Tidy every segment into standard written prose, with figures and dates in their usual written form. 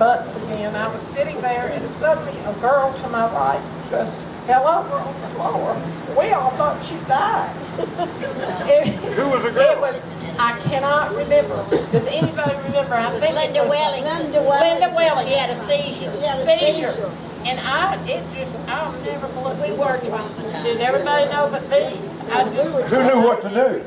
butts again. I was sitting there and suddenly a girl to my right just fell over on the floor. We all thought she died. Who was the girl? It was, I cannot remember. Does anybody remember? I think Linda it was Welling. Linda Welling. She had a seizure. Seizure. And I'll never believe. We were traumatized. Did everybody know but me? Who knew what to do?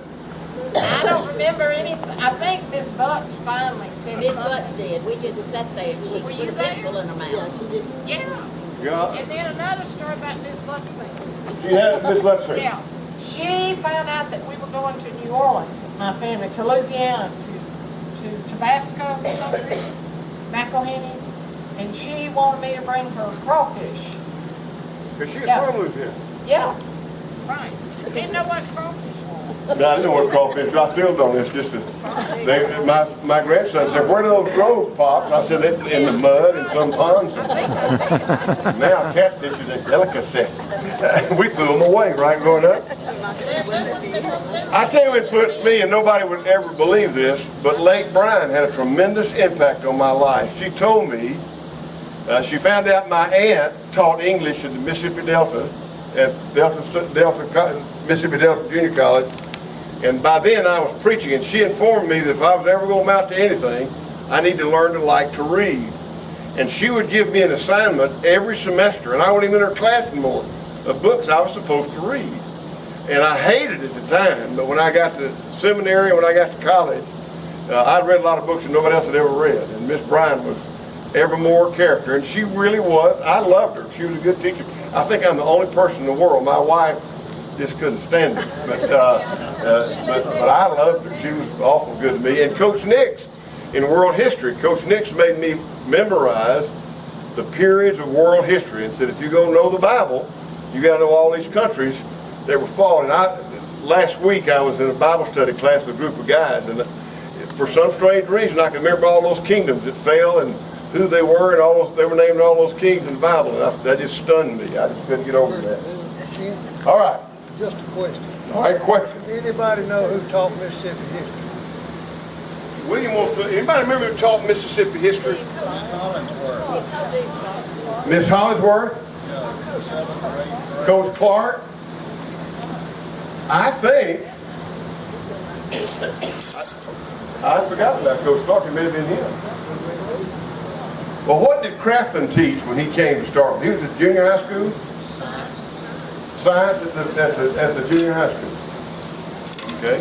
I don't remember anything. I think Miss Bucks finally said Miss something. Butts did. We just sat there and she Were put you a pencil in her mouth. Yeah. Yeah. And then another story about Miss Bucks. She had Miss Lutzer. Yeah. She found out that we were going to New Orleans, my family, to Louisiana, to Tabasco country, McElhenney's, and she wanted me to bring her crawfish. Because she was Yeah. from Louisiana. Yeah. Right. Didn't know what crawfish was. No, I didn't know what crawfish was. I filled on this just to, my grandson said, where do those grows, Pops? I said, in the mud in some ponds. Now catfish is a delicacy. We threw them away, right, growing up? I tell you what influenced me, and nobody would ever believe this, but Lake Bryan had a tremendous impact on my life. She told me, she found out my aunt taught English at the Mississippi Delta, at Mississippi Delta Junior College, and by then I was preaching, and she informed me that if I was ever going to amount to anything, I need to learn to like to read. And she would give me an assignment every semester, and I wasn't even in her class anymore, of books I was supposed to read. And I hated it at the time, but when I got to seminary, when I got to college, I'd read a lot of books that nobody else had ever read, and Miss Bryan was evermore character, and she really was. I loved her. She was a good teacher. I think I'm the only person in the world. My wife just couldn't stand her, but I loved her. She was awful good to me. And Coach Nix, in world history, Coach Nix made me memorize the periods of world history and said, if you're going to know the Bible, you got to know all these countries that were fallen. Last week I was in a Bible study class with a group of guys, and for some strange reason I can remember all those kingdoms that fell and who they were, and all those, they were named all those kings in the Bible, and that just stunned me. I just couldn't get over that. All right. Just a question. All right, question. Anybody know who taught Mississippi history? William wants to, anybody remember who taught Mississippi history? Miss Hollingsworth? Coach Clark? I think, I forgot about Coach Clark. It may have been him. Well, what did Crafton teach when he came to start? He was at junior high school? Science at the junior high school. Okay.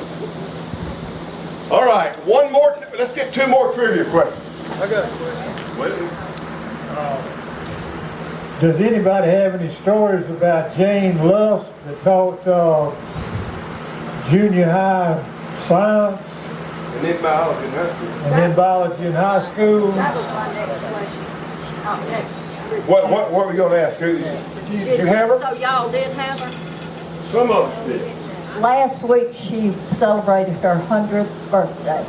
All right, one more, let's get two more trivia questions. I got a question. Wait a minute. Does anybody have any stories about Jane Lusk that taught junior high science And then biology in high school. and then biology in high school? That was my next question. Next. What were we going to ask? Did you have her? So y'all did have her? Some of us did. Last week she celebrated her 100th birthday.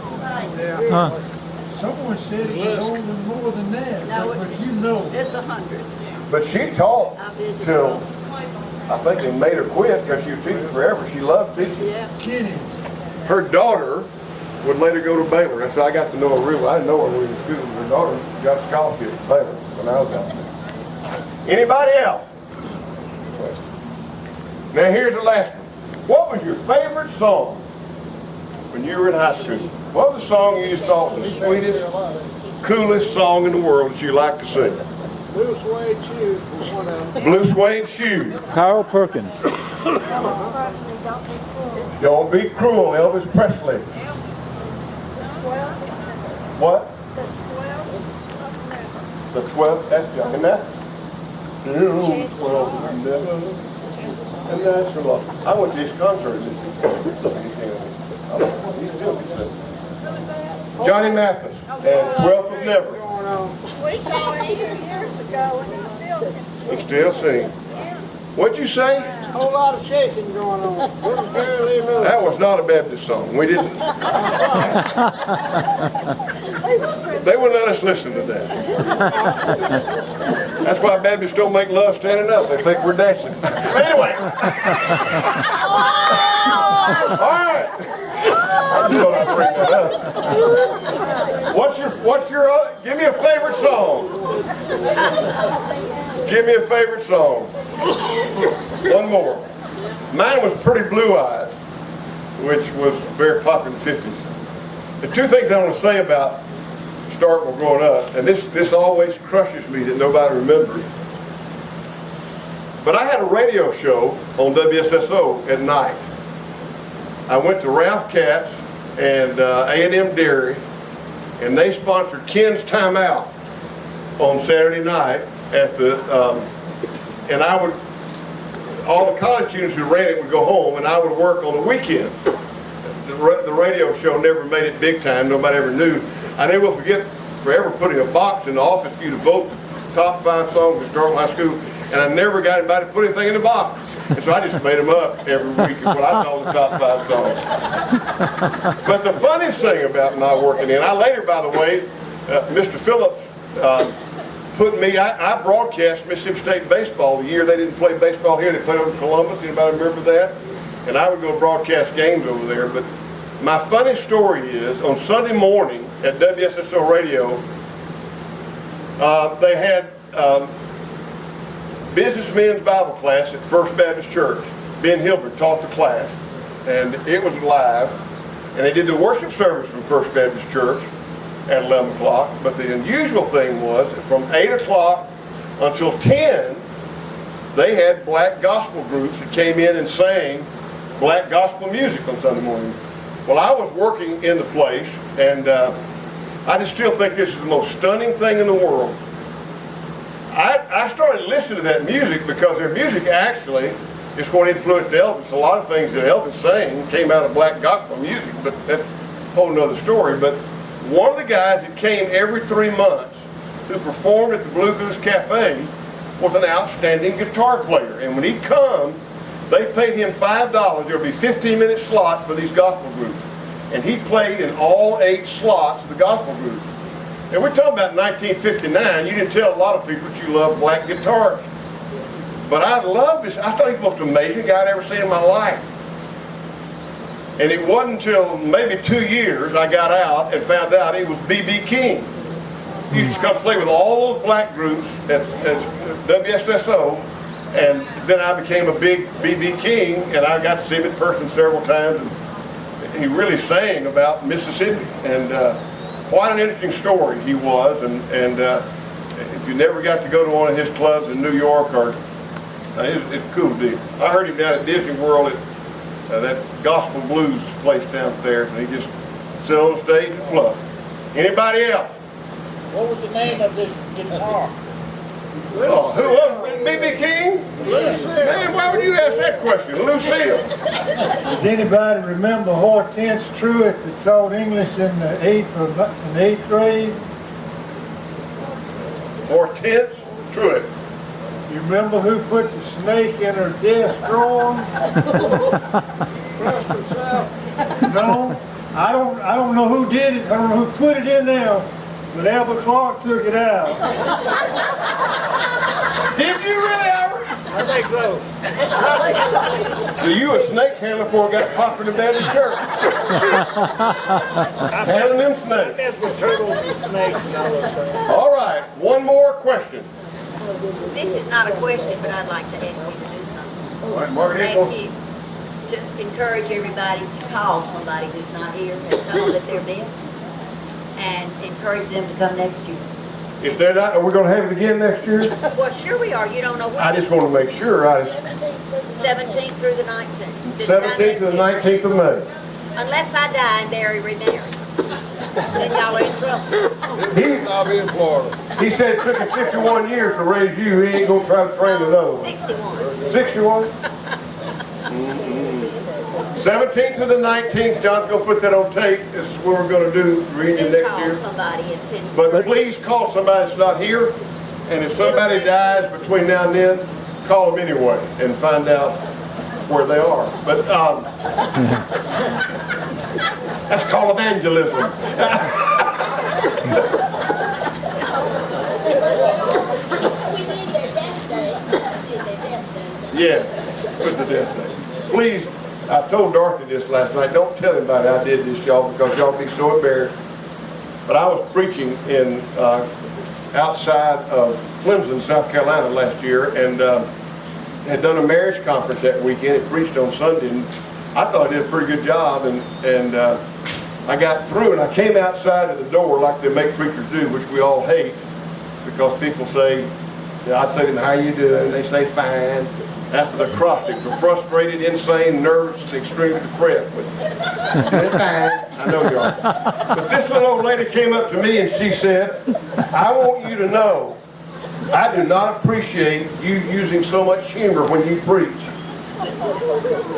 Someone said it was only more than that, No, but it's- you know. It's 100. But she taught I visited till, her. I think they made her quit because she was teaching forever. She loved teaching. Yeah. Kenny, Her daughter would later go to Baylor. That's how I got to know her real. I didn't know her when we were in school. Her daughter got a scholarship at Baylor when I was out there. Anybody else? Now here's the last one. What was your favorite song when you were in high school? What was the song you just thought was the sweetest, coolest song in the world that you like to sing? Blue Suede Shoes was one of them. Blue Suede Shoes. Carl Perkins. Don't be cruel, Elvis Presley. What? The 12th, that's young enough. 12 never. And that's for love. I went to his concert. He's still can sing. Johnny Mathis and 12th of Never. We saw him 2 years ago and he still can sing. He still sings. What'd you say? Whole lot of shaking going on. Wasn't Jerry Lee Lewis. That was not a Baptist song. We didn't. They wouldn't let us listen to that. That's why Baptists don't make love standing up. They think we're dancing. Anyway. All right. I thought I'd bring that up. What's your What's your, give me a favorite song. Give me a favorite song. One more. Mine was Pretty Blue Eyes, which was very popular in the 50s. The two things I want to say about Starkville growing up, and this always crushes me that nobody remembers, but I had a radio show on WSSO at night. I went to Ralph Katz and A&M Dairy, and they sponsored Ken's Time Out on Saturday night at the, and I would, all the college students who ran it would go home, and I would work on the weekend. The radio show never made it big time, nobody ever knew. I never will forget forever putting a box in the office for you to vote the top 5 songs at Starkville High School, and I never got anybody to put anything in the box. And so I just made them up every week of what I thought the top 5 songs. But the funniest thing about my working in, I later, by the way, Mr. Phillips put me, I broadcast Mississippi State baseball the year they didn't play baseball here. They played over in Columbus. Anybody remember that? And I would go broadcast games over there. But my funny story is, on Sunday morning at WSSO Radio, they had Businessmen's Bible class at First Baptist Church. Ben Hilbert taught the class, and it was live. And they did the worship service from First Baptist Church at 11 o'clock. But the unusual thing was, from 8 o'clock until 10, they had black gospel groups that came in and sang black gospel music on Sunday morning. Well, I was working in the place, and I just still think this is the most stunning thing in the world. I started listening to that music because their music actually is what influenced Elvis. A lot of things that Elvis sang came out of black gospel music, but that's a whole nother story. But one of the guys that came every 3 months who performed at the Blue Goose Cafe was an outstanding guitar player. And when he'd come, they paid him $5. There would be 15-minute slots for these gospel groups. And he played in all 8 slots of the gospel group. And we're talking about 1959. You didn't tell a lot of people that you love black guitars. But I love this. I thought he was the most amazing guy I'd ever seen in my life. And it wasn't until maybe 2 years I got out and found out he was B.B. King. He used to come play with all those black groups at WSSO. And then I became a big B.B. King, and I got to see him in person several times. And he really sang about Mississippi. And quite an interesting story he was. And if you never got to go to one of his clubs in New York, or it's a cool deal. I heard him down at Disney World at that Gospel Blues place downstairs, and he just sit on the stage and plug. Anybody else? What was the name of this guitar? Oh, who was B.B. King? Lucille. Man, why would you ask that question? Lucille. Does anybody remember Hortense Truitt that taught English in the 8th grade? Hortense Truitt. You remember who put the snake in her desk drawer? Christ himself. No, I don't know who did it. I don't know who put it in there, but Albert Clark took it out. Did you really, Albert? I think so. So you a snake handler before I got popped in the Baptist church? Handling them snakes. That's with turtles and snakes and all those things. All right, one more question. This is not a question, but I'd like to ask you to do something. All right, Margaret. Ask you to encourage everybody to call somebody who's not here and tell them that they're dead, and encourage them to come next year. If they're not, are we going to have it again next year? Well, sure we are. You don't know I when. just want to make sure. 17th through the 19th. This time 17th to the next year. 19th of May. Unless I die and Barry remarries. Then y'all are in trouble. I'll be in Florida. He said it took him 51 years to raise you. He ain't going to try to train another one. 61. 61? 17th to the 19th, John's going to put that on tape. This is what we're going to do reunion Then next call year. somebody and send. But please call somebody that's not here. And if somebody dies between now and then, call them anyway and find out where they are. But that's called evangelism. Yeah, put the death day. Please, I told Dorothy this last night. Don't tell anybody I did this, y'all, because y'all be so embarrassed. But I was preaching in, outside of Clemson, South Carolina last year, and had done a marriage conference that weekend. It preached on Sunday, and I thought I did a pretty good job, and I got through, and I came outside of the door like they make preachers do, which we all hate, because people say, I'd say to them, how you doing? They say, fine. After the acrostic, they're frustrated, insane, nervous, extremely depressed. But they're fine. I know you are. But this little old lady came up to me and she said, I want you to know, I do not appreciate you using so much humor when you preach.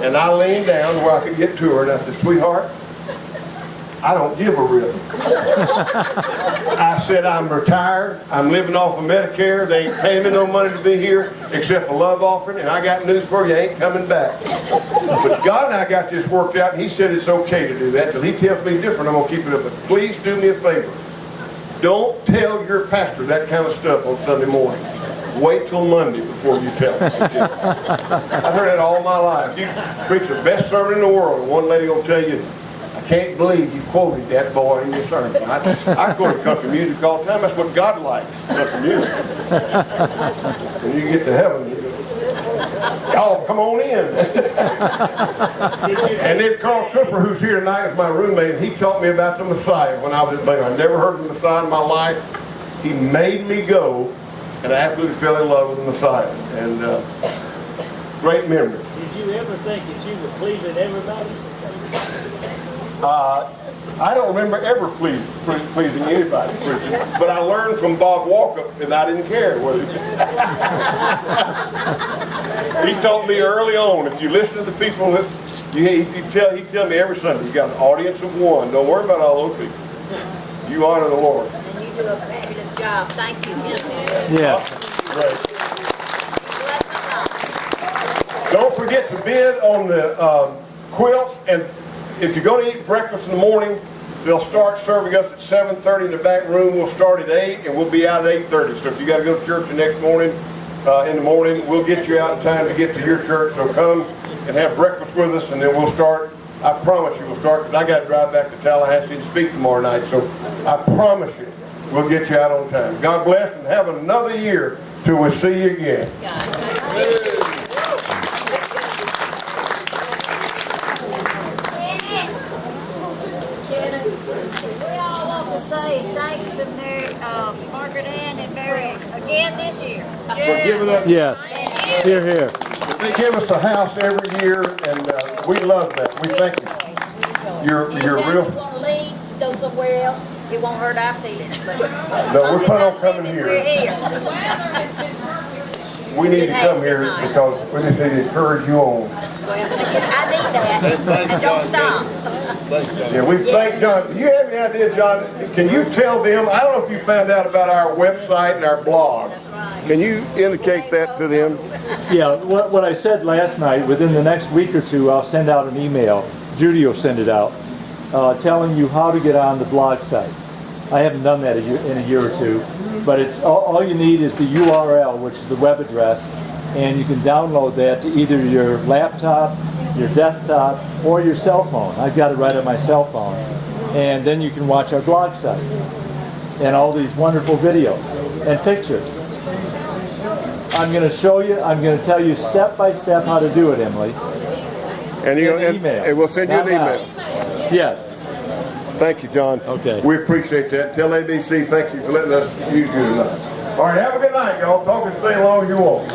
And I leaned down where I could get to her, and I said, sweetheart, I don't give a rip. I said, I'm retired. I'm living off of Medicare. They ain't paying me no money to be here except for love offering, and I got news for you, you ain't coming back. But God and I got this worked out, and he said it's okay to do that. Till he tells me different, I'm going to keep it up. But please do me a favor. Don't tell your pastor that kind of stuff on Sunday morning. Wait till Monday before you tell him. I've heard that all my life. You preach the best sermon in the world, and one lady will tell you, I can't believe you quoted that boy in your sermon. I quote country music all the time. That's what God likes, country music. When you get to heaven, you go, y'all come on in. And then Carl Cooper, who's here tonight, is my roommate, and he taught me about the Messiah when I was at Baylor. I never heard of the Messiah in my life. He made me go, and I absolutely fell in love with the Messiah. And great memory. Did you ever think that you were pleasing everybody? I don't remember ever pleasing anybody, but I learned from Bob Walkup, and I didn't care. He taught me early on, if you listen to the people, he tell me every Sunday, you got an audience of one. Don't worry about all those people. You honor the Lord. And you do a fabulous job. Thank you, Yeah. Great. Don't forget to bid on the quilts, and if you're going to eat breakfast in the morning, they'll start serving us at 7:30 in the back room. We'll start at 8, and we'll be out at 8:30. So if you got to go to church the next morning, in the morning, we'll get you out in time to get to your church. So come and have breakfast with us, and then we'll start. I promise you we'll start, because I got to drive back to Tallahassee and speak tomorrow night. So I promise you we'll get you out on time. God bless, and have another year till we see you again. We all want to say thanks to Mary, Margaret Ann and Mary again this year. For giving us, Yes. Here, here. they give us a house every year, and we love that. We thank you. You're Anytime real. you want to leave, go somewhere else, it won't hurt our feelings. But No, we're planning on coming we're here. here. We need to come here because we just need to encourage you on. I need that. And don't stop. Yeah, we thank John. Do you have any idea, John? Can you tell them? I don't know if you found out about our website and our blog. Can you indicate that to them? Yeah, what I said last night, within the next week or two, I'll send out an email. Judy will send it out, telling you how to get on the blog site. I haven't done that in a year or two, but it's all you need is the URL, which is the web address, and you can download that to either your laptop, your desktop, or your cell phone. I've got it right on my cell phone. And then you can watch our blog site and all these wonderful videos and pictures. I'm going to show you, I'm going to tell you step by step how to do it, Emily. And email. we'll send you an email. Yes. Thank you, John. Okay. We appreciate that. Tell ABC thank you for letting us use you tonight. All right, have a good night, y'all. Talk and stay as long as you want.